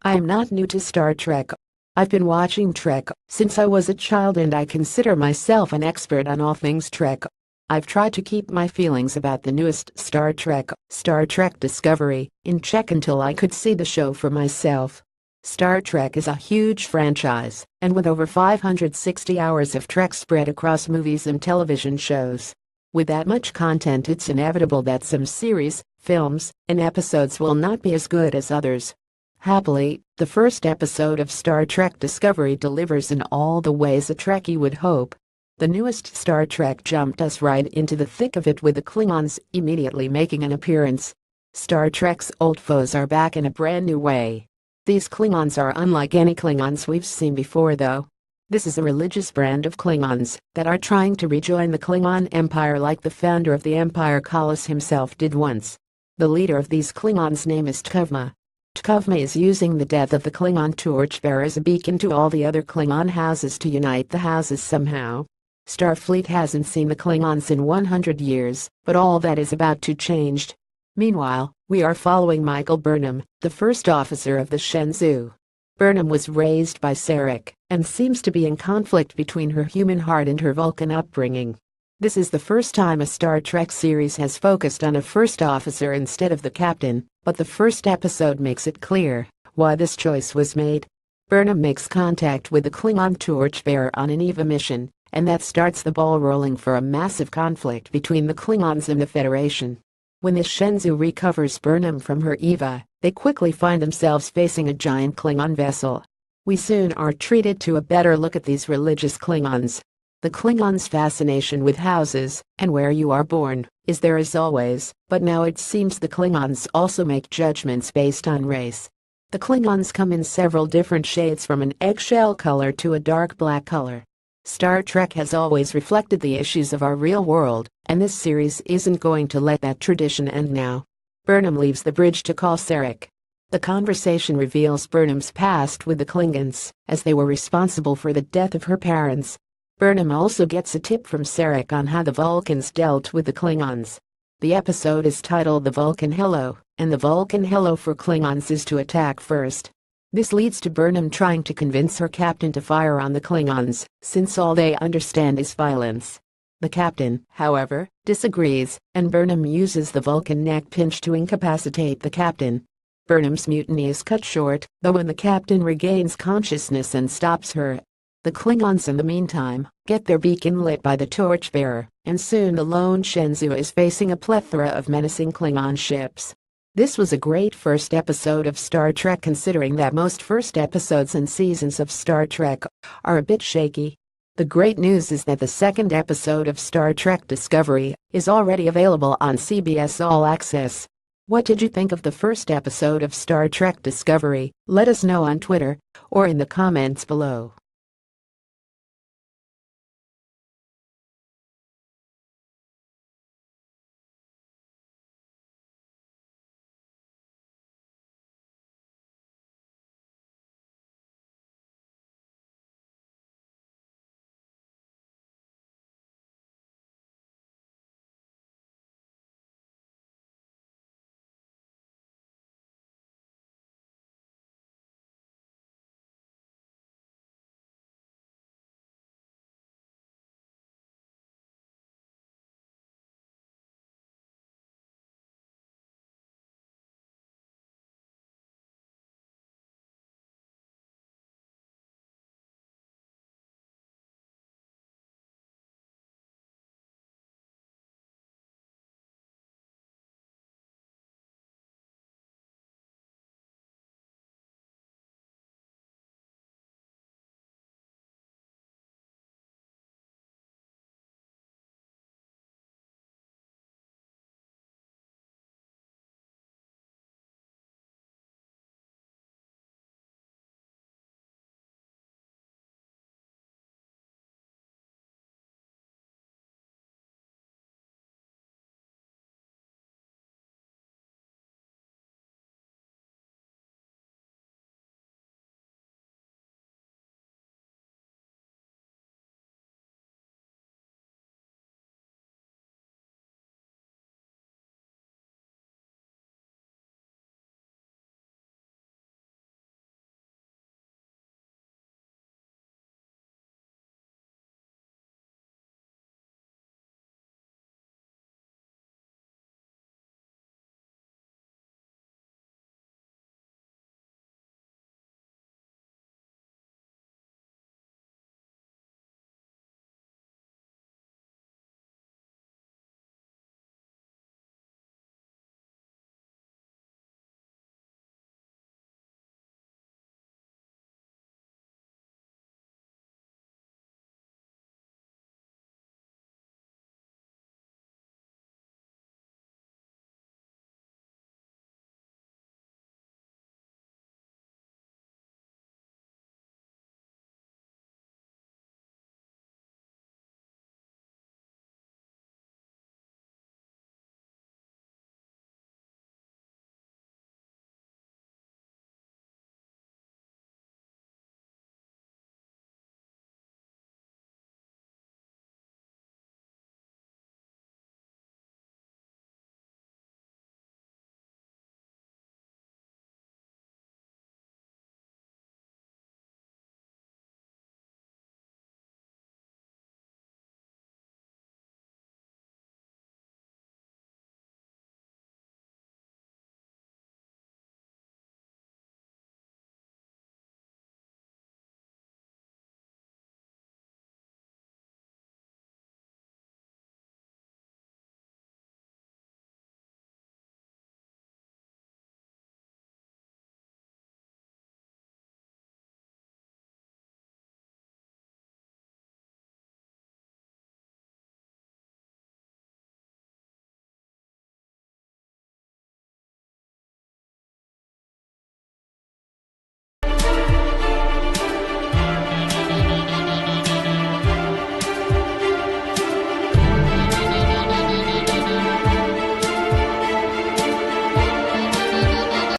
I am not new to Star Trek. I've been watching Trek since I was a child and I consider myself an expert on all things Trek. I've tried to keep my feelings about the newest Star Trek Discovery, in check until I could see the show for myself. Star Trek is a huge franchise, and with over 560 hours of Trek spread across movies and television shows. With that much content, it's inevitable that some series, films, and episodes will not be as good as others. Happily, the first episode of Star Trek Discovery delivers in all the ways a Trekkie would hope. The newest Star Trek jumped us right into the thick of it with the Klingons immediately making an appearance. Star Trek's old foes are back in a brand new way. These Klingons are unlike any Klingons we've seen before, though. This is a religious brand of Klingons that are trying to rejoin the Klingon Empire like the founder of the Empire Kallus himself did once. The leader of these Klingons' name is T'Kuvma. T'Kuvma is using the death of the Klingon torchbearer as a beacon to all the other Klingon houses to unite the houses somehow. Starfleet hasn't seen the Klingons in 100 years, but all that is about to change. Meanwhile, we are following Michael Burnham, the first officer of the Shenzhou. Burnham was raised by Sarek and seems to be in conflict between her human heart and her Vulcan upbringing. This is the first time a Star Trek series has focused on a first officer instead of the captain, but the first episode makes it clear why this choice was made. Burnham makes contact with the Klingon torchbearer on an EVA mission, and that starts the ball rolling for a massive conflict between the Klingons and the Federation. When the Shenzhou recovers Burnham from her EVA, they quickly find themselves facing a giant Klingon vessel. We soon are treated to a better look at these religious Klingons. The Klingons' fascination with houses and where you are born is there as always, but now it seems the Klingons also make judgments based on race. The Klingons come in several different shades, from an eggshell color to a dark black color. Star Trek has always reflected the issues of our real world, and this series isn't going to let that tradition end now. Burnham leaves the bridge to call Sarek. The conversation reveals Burnham's past with the Klingons, as they were responsible for the death of her parents. Burnham also gets a tip from Sarek on how the Vulcans dealt with the Klingons. The episode is titled The Vulcan Hello, and the Vulcan hello for Klingons is to attack first. This leads to Burnham trying to convince her captain to fire on the Klingons, since all they understand is violence. The captain, however, disagrees, and Burnham uses the Vulcan neck pinch to incapacitate the captain. Burnham's mutiny is cut short, though, when the captain regains consciousness and stops her. The Klingons in the meantime get their beacon lit by the torchbearer, and soon the lone Shenzhou is facing a plethora of menacing Klingon ships. This was a great first episode of Star Trek, considering that most first episodes and seasons of Star Trek are a bit shaky. The great news is that the second episode of Star Trek Discovery is already available on CBS All Access. What did you think of the first episode of Star Trek Discovery? Let us know on Twitter or in the comments below.